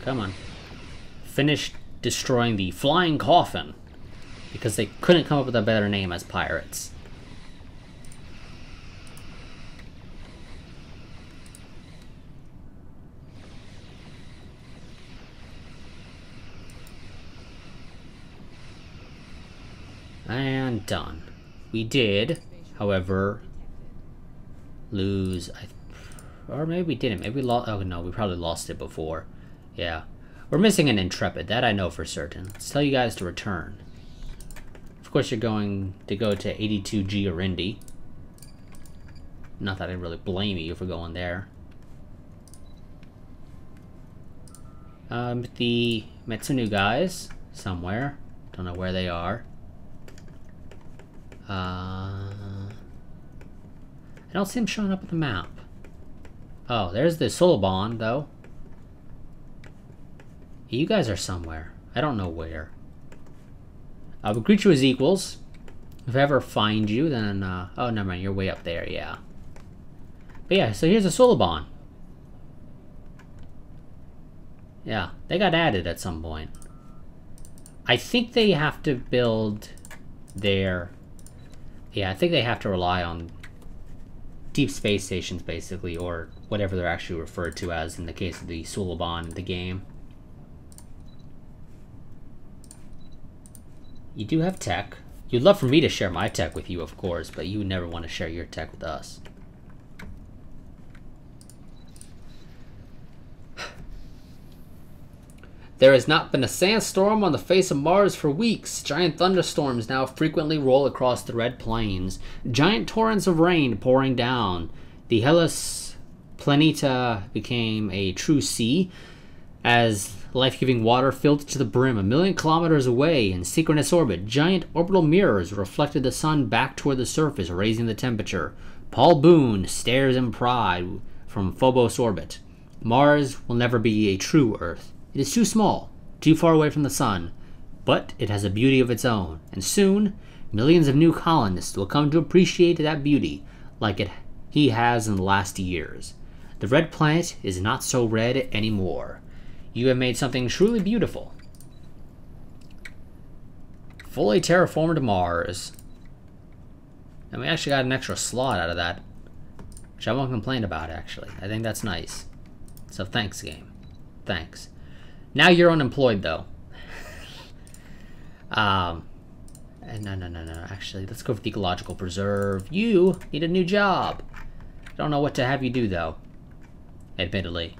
Come on. Finish destroying the flying coffin. Because they couldn't come up with a better name as pirates. And done. We did, however, lose... or maybe we didn't. Maybe we lost... oh no, we probably lost it before. Yeah. We're missing an Intrepid. That I know for certain. Let's tell you guys to return. Of course, you're going to go to 82G Orindi. Not that I really blame you for going there. The Metsunu guys, somewhere. Don't know where they are. I don't see them showing up on the map. Oh, there's the Solobon, though. You guys are somewhere. I don't know where. We'll greet you as equals. If I ever find you, then, oh, never mind, you're way up there, yeah. But yeah, so here's a Solobon. Yeah, they got added at some point. I think they have to build their... yeah, I think they have to rely on deep space stations, basically, or whatever they're actually referred to as in the case of the Solobon in the game. You do have tech. You'd love for me to share my tech with you, of course, but you would never want to share your tech with us. There has not been a sandstorm on the face of Mars for weeks. Giant thunderstorms now frequently roll across the Red Plains. Giant torrents of rain pouring down. The Hellas Planeta became a true sea as life-giving water filled to the brim 1,000,000 kilometers away in synchronous orbit. Giant orbital mirrors reflected the sun back toward the surface, raising the temperature. Paul Boone stares in pride from Phobos orbit. Mars will never be a true Earth. It is too small, too far away from the sun, but it has a beauty of its own, and soon, millions of new colonists will come to appreciate that beauty like he has in the last years. The red planet is not so red anymore. You have made something truly beautiful. Fully terraformed Mars. And we actually got an extra slot out of that, which I won't complain about, actually. I think that's nice. So thanks, game. Thanks. Now you're unemployed, though. No. Actually, let's go for the Ecological Preserve. You need a new job. I don't know what to have you do, though. Admittedly.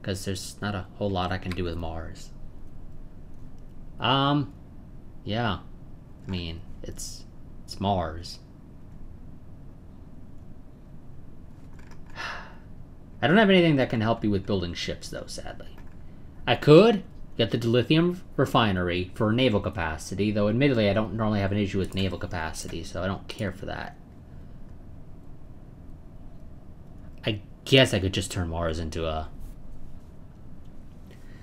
Because there's not a whole lot I can do with Mars. Yeah. I mean, it's Mars. I don't have anything that can help you with building ships, though, sadly. I could get the dilithium refinery for naval capacity, though admittedly I don't normally have an issue with naval capacity, so I don't care for that. I guess I could just turn Mars into a...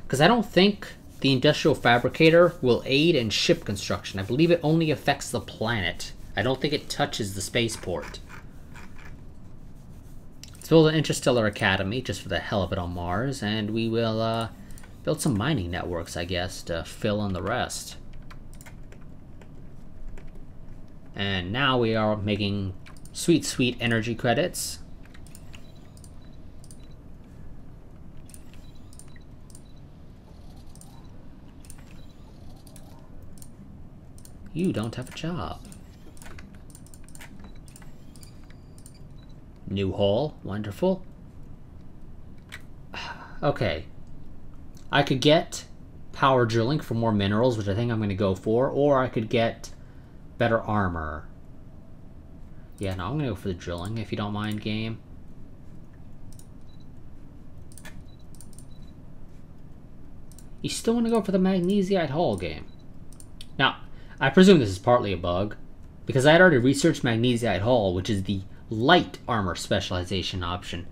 because I don't think the industrial fabricator will aid in ship construction. I believe it only affects the planet. I don't think it touches the spaceport. Let's build an interstellar academy, just for the hell of it, on Mars, and we will build some mining networks, I guess, to fill in the rest. And now we are making sweet, sweet energy credits. You don't have a job. New hall, wonderful. Okay. I could get power drilling for more minerals, which I think I'm going to go for, or I could get better armor. Yeah, no, I'm going to go for the drilling, if you don't mind, game. You still want to go for the magnesite hull, game. Now, I presume this is partly a bug, because I had already researched magnesite hull, which is the light armor specialization option,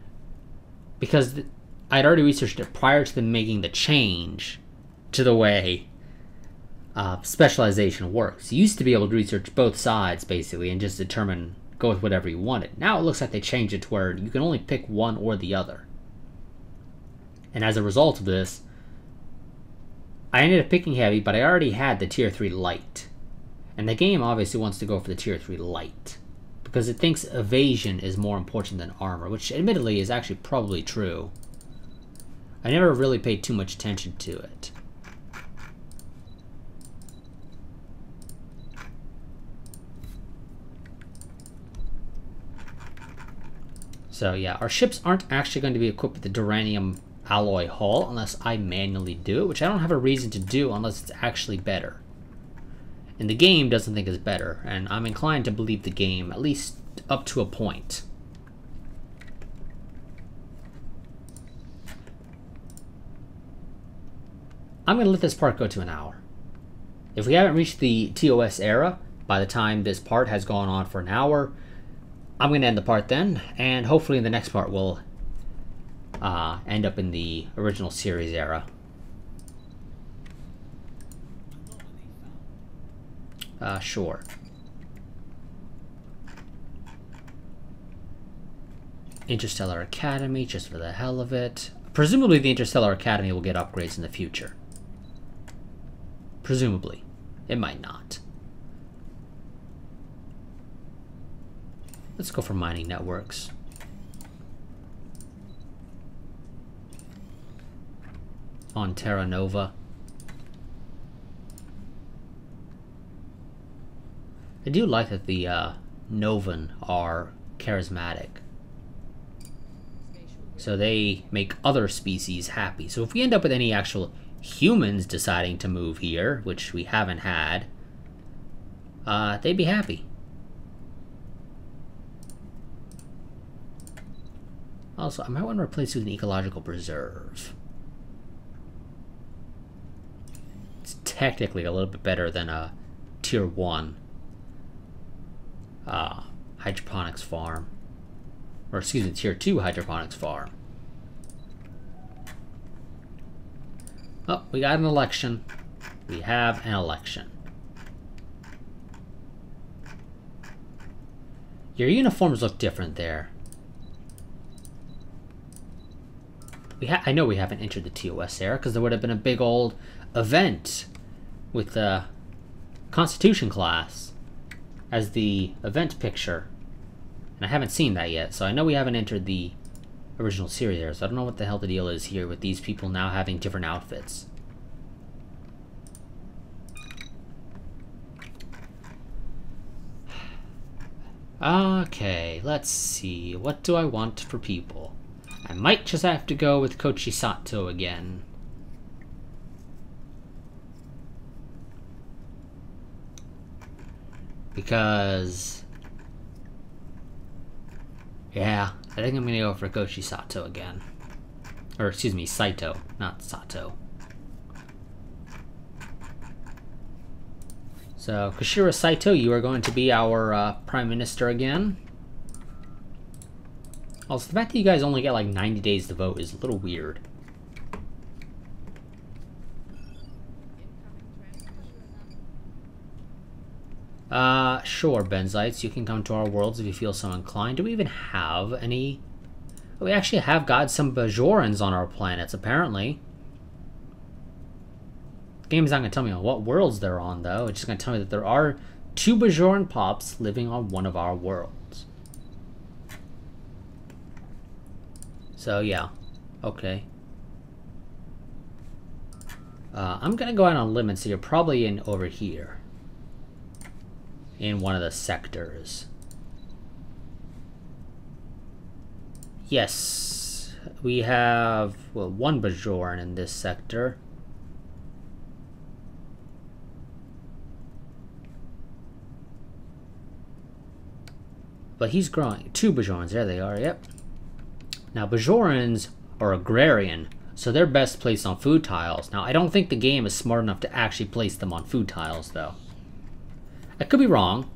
because I'd already researched it prior to them making the change to the way specialization works. You used to be able to research both sides, basically, and just determine, go with whatever you wanted. Now it looks like they changed it to where you can only pick one or the other. And as a result of this, I ended up picking heavy, but I already had the tier 3 light. And the game obviously wants to go for the tier 3 light, because it thinks evasion is more important than armor, which admittedly is actually probably true. I never really paid too much attention to it. So yeah, our ships aren't actually going to be equipped with the duranium alloy hull unless I manually do it, which I don't have a reason to do unless it's actually better. And the game doesn't think it's better, and I'm inclined to believe the game, at least up to a point. I'm going to let this part go to an hour. If we haven't reached the TOS era by the time this part has gone on for an hour, I'm going to end the part then, and hopefully in the next part we'll end up in the original series era. Sure. Interstellar Academy, just for the hell of it. Presumably the Interstellar Academy will get upgrades in the future. Presumably. It might not. Let's go for mining networks. On Terra Nova. I do like that the Novan are charismatic. So they make other species happy. So if we end up with any actual humans deciding to move here, which we haven't had, they'd be happy. Also, I might want to replace it with an ecological preserve. It's technically a little bit better than a tier 1 hydroponics farm. Or excuse me, tier 2 hydroponics farm. Oh, we got an election. We have an election. Your uniforms look different there. I know we haven't entered the TOS era because there would have been a big old event with the Constitution class as the event picture. And I haven't seen that yet, so I know we haven't entered the original series there, so I don't know what the hell the deal is here with these people now having different outfits. Okay, let's see. What do I want for people? I might just have to go with Kochi Sato again. Because... yeah, I think I'm gonna go for Kochi Sato again. Or, excuse me, Saito, not Sato. So, Koshiro Saito, you are going to be our Prime Minister again. Also, the fact that you guys only get like 90 days to vote is a little weird. Sure, Benzites, you can come to our worlds if you feel so inclined. Do we even have any? We actually have got some Bajorans on our planets, apparently. The game's not going to tell me on what worlds they're on, though. It's just going to tell me that there are 2 Bajoran pops living on one of our worlds. So, yeah. Okay. I'm going to go out on a limb and say you're probably in over here. In one of the sectors. Yes. We have, well, 1 Bajoran in this sector. But he's growing. 2 Bajorans, there they are, yep. Now, Bajorans are agrarian, so they're best placed on food tiles. Now, I don't think the game is smart enough to actually place them on food tiles, though. I could be wrong.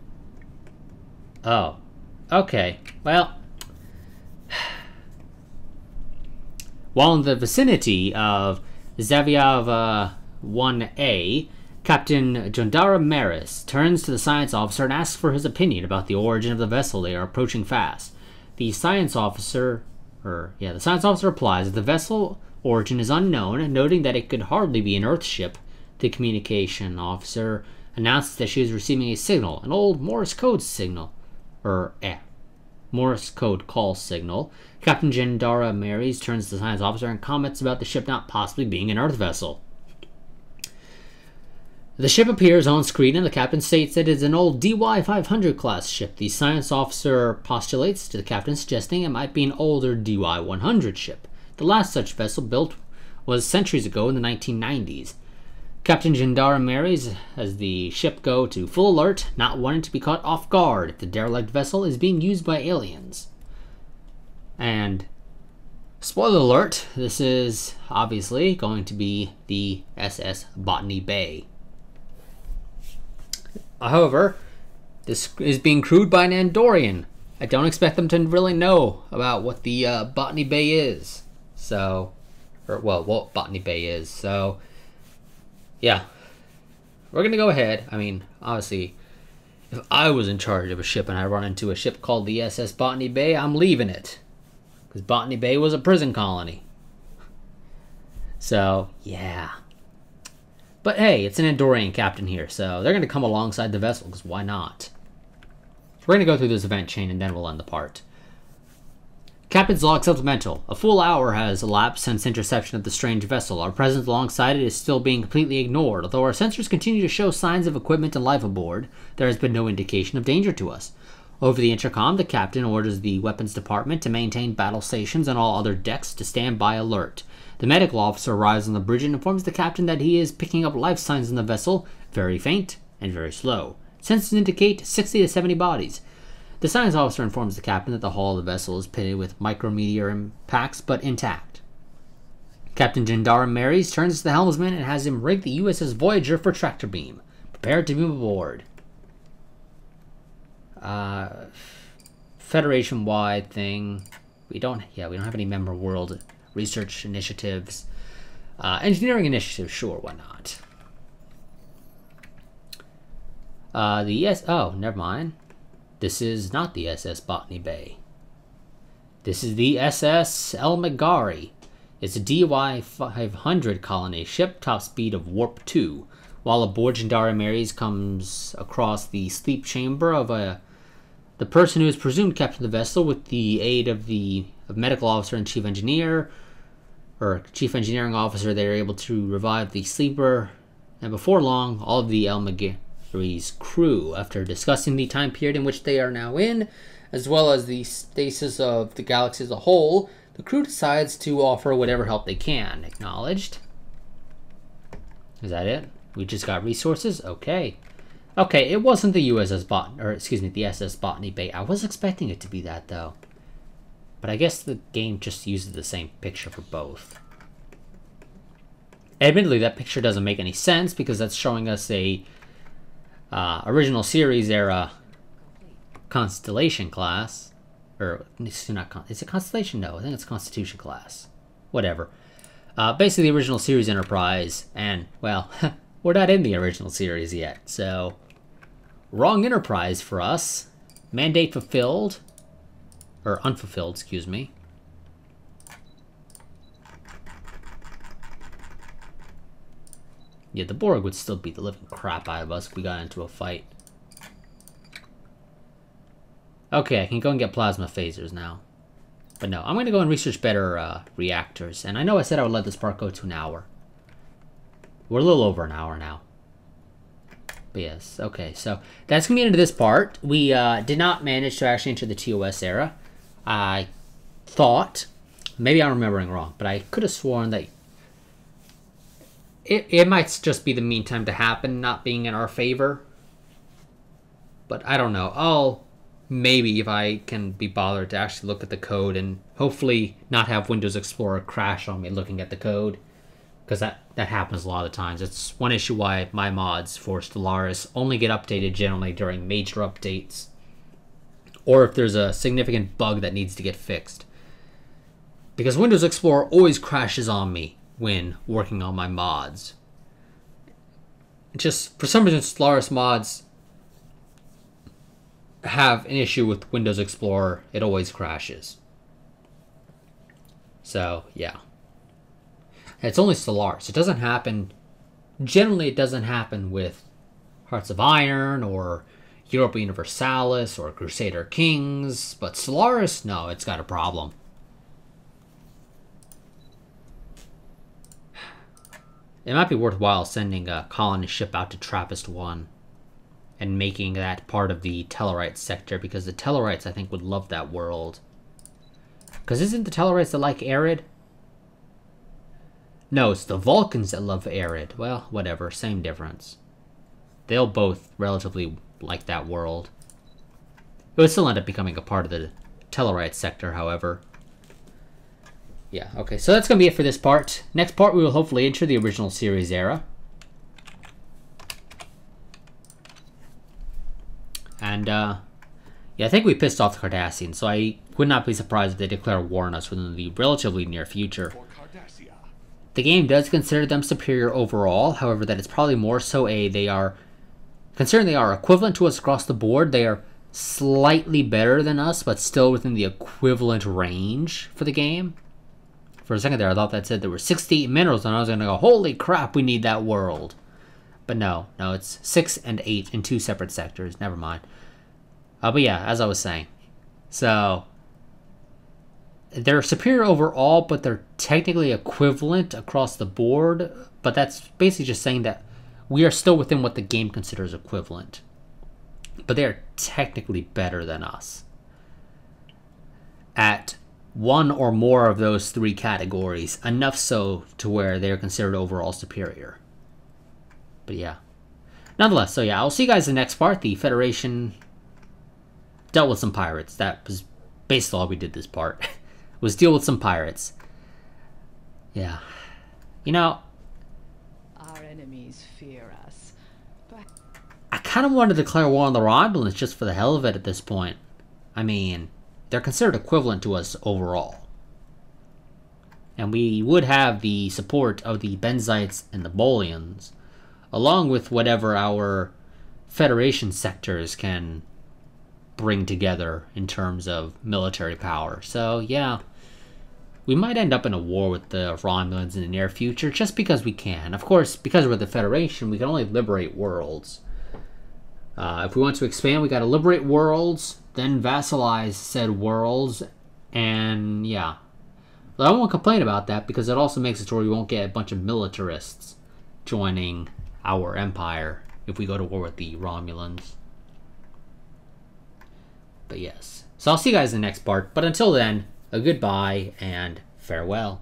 Oh. Okay. Well. While in the vicinity of Zavyav 1A, Captain Jondara Maris turns to the science officer and asks for his opinion about the origin of the vessel they are approaching fast. The science officer replies that the vessel origin is unknown, noting that it could hardly be an Earth ship. The communication officer announces that she is receiving a signal, an old Morse code signal, Morse code call signal. Captain Jandara Marys turns to the science officer and comments about the ship not possibly being an Earth vessel. The ship appears on screen and the captain states that it is an old DY-500 class ship. The science officer postulates to the captain, suggesting it might be an older DY-100 ship. The last such vessel built was centuries ago in the 1990s. Captain Jandara Marys has the ship go to full alert, not wanting to be caught off guard if the derelict vessel is being used by aliens. And, spoiler alert, this is obviously going to be the SS Botany Bay. However, this is being crewed by an Andorian. I don't expect them to really know about what the Botany Bay is. So, what Botany Bay is. So, yeah. We're going to go ahead. I mean, obviously, if I was in charge of a ship and I run into a ship called the SS Botany Bay, I'm leaving it. Because Botany Bay was a prison colony. So, yeah. But hey, it's an Andorian captain here, so they're going to come alongside the vessel, because why not? We're going to go through this event chain, and then we'll end the part. Captain's log supplemental. A full hour has elapsed since interception of the strange vessel. Our presence alongside it is still being completely ignored. Although our sensors continue to show signs of equipment and life aboard, there has been no indication of danger to us. Over the intercom, the captain orders the weapons department to maintain battle stations and all other decks to stand by alert. The medical officer arrives on the bridge and informs the captain that he is picking up life signs in the vessel, very faint and very slow. Sensors indicate 60 to 70 bodies. The science officer informs the captain that the hull of the vessel is pitted with micrometeor impacts, but intact. Captain Jandara Marys turns to the helmsman and has him rig the USS Voyager for tractor beam. Prepare to move aboard. Federation-wide thing. We don't have any member world research initiatives. Engineering initiatives, sure, why not? Oh, never mind. This is not the SS Botany Bay. This is the SS El Megari. It's a DY-500 colony ship, top speed of warp 2. While aboard, Jandara Marys comes across the sleep chamber of the person who is presumed captain of the vessel with the aid of the medical officer and chief engineer, or chief engineering officer. They are able to revive the sleeper, and before long, all of the El Megari's crew, after discussing the time period in which they are now in, as well as the stasis of the galaxy as a whole, the crew decides to offer whatever help they can. Acknowledged. Is that it? We just got resources? Okay. Okay, it wasn't the the SS Botany Bay. I was expecting it to be that, though. But I guess the game just uses the same picture for both. Admittedly, that picture doesn't make any sense, because that's showing us a original series era Constellation class. Or, is it Constellation? No, I think it's Constitution class. Whatever. Basically the original series Enterprise, and, well, we're not in the original series yet, so wrong Enterprise for us. Mandate fulfilled. Or unfulfilled, excuse me. Yeah, the Borg would still beat the living crap out of us if we got into a fight. Okay, I can go and get plasma phasers now. But no, I'm going to go and research better reactors. And I know I said I would let this part go to an hour. We're a little over an hour now. But yes, okay, so that's going to be into this part. We did not manage to actually enter the TOS era. I thought, maybe I'm remembering wrong, but I could have sworn that it might just be the meantime to happen not being in our favor. But I don't know. maybe if I can be bothered to actually look at the code and hopefully not have Windows Explorer crash on me looking at the code, because that happens a lot of times. It's one issue why my mods for Stellaris only get updated generally during major updates, or if there's a significant bug that needs to get fixed. Because Windows Explorer always crashes on me when working on my mods. Just, for some reason, Stellaris mods have an issue with Windows Explorer. It always crashes. So, yeah. And it's only Stellaris. It doesn't happen... Generally, it doesn't happen with Hearts of Iron or Europa Universalis or Crusader Kings. But Stellaris, no, it's got a problem. It might be worthwhile sending a colonist ship out to TRAPPIST-1 and making that part of the Tellarites sector, because the Tellarites, I think, would love that world. Because isn't the Tellarites that like Arid? No, it's the Vulcans that love Arid. Well, whatever, same difference. They'll both relatively like that world. It would still end up becoming a part of the Tellarite sector, however. Yeah, okay, so that's going to be it for this part. Next part, we will hopefully enter the original series era. And, yeah, I think we pissed off the Cardassians, so I would not be surprised if they declare war on us within the relatively near future. For Cardassia. The game does consider them superior overall, however, that it's probably more so considering they are equivalent to us across the board, they are slightly better than us, but still within the equivalent range for the game. For a second there, I thought that said there were 68 minerals, and I was going to go, holy crap, we need that world. But no, it's 6 and 8 in 2 separate sectors. Never mind. But yeah, as I was saying. So, they're superior overall, but they're technically equivalent across the board. But that's basically just saying that we are still within what the game considers equivalent. But they are technically better than us at one or more of those 3 categories, enough so to where they're considered overall superior. But yeah. Nonetheless, so yeah, I'll see you guys in the next part. The Federation dealt with some pirates. That was basically all we did this part. Was deal with some pirates. Yeah. You know, Our enemies fear us. But I kind of wanted to declare war on the Romulans just for the hell of it at this point. I mean, they're considered equivalent to us overall. And we would have the support of the Benzites and the Bolians, along with whatever our Federation sectors can bring together in terms of military power. So, yeah, we might end up in a war with the Romulans in the near future, just because we can. Of course, because we're the Federation, we can only liberate worlds. If we want to expand, we gotta liberate worlds, then vassalize said worlds, and yeah. But I won't complain about that, because it also makes it so we won't get a bunch of militarists joining our empire if we go to war with the Romulans. But yes. So I'll see you guys in the next part, but until then, a goodbye and farewell.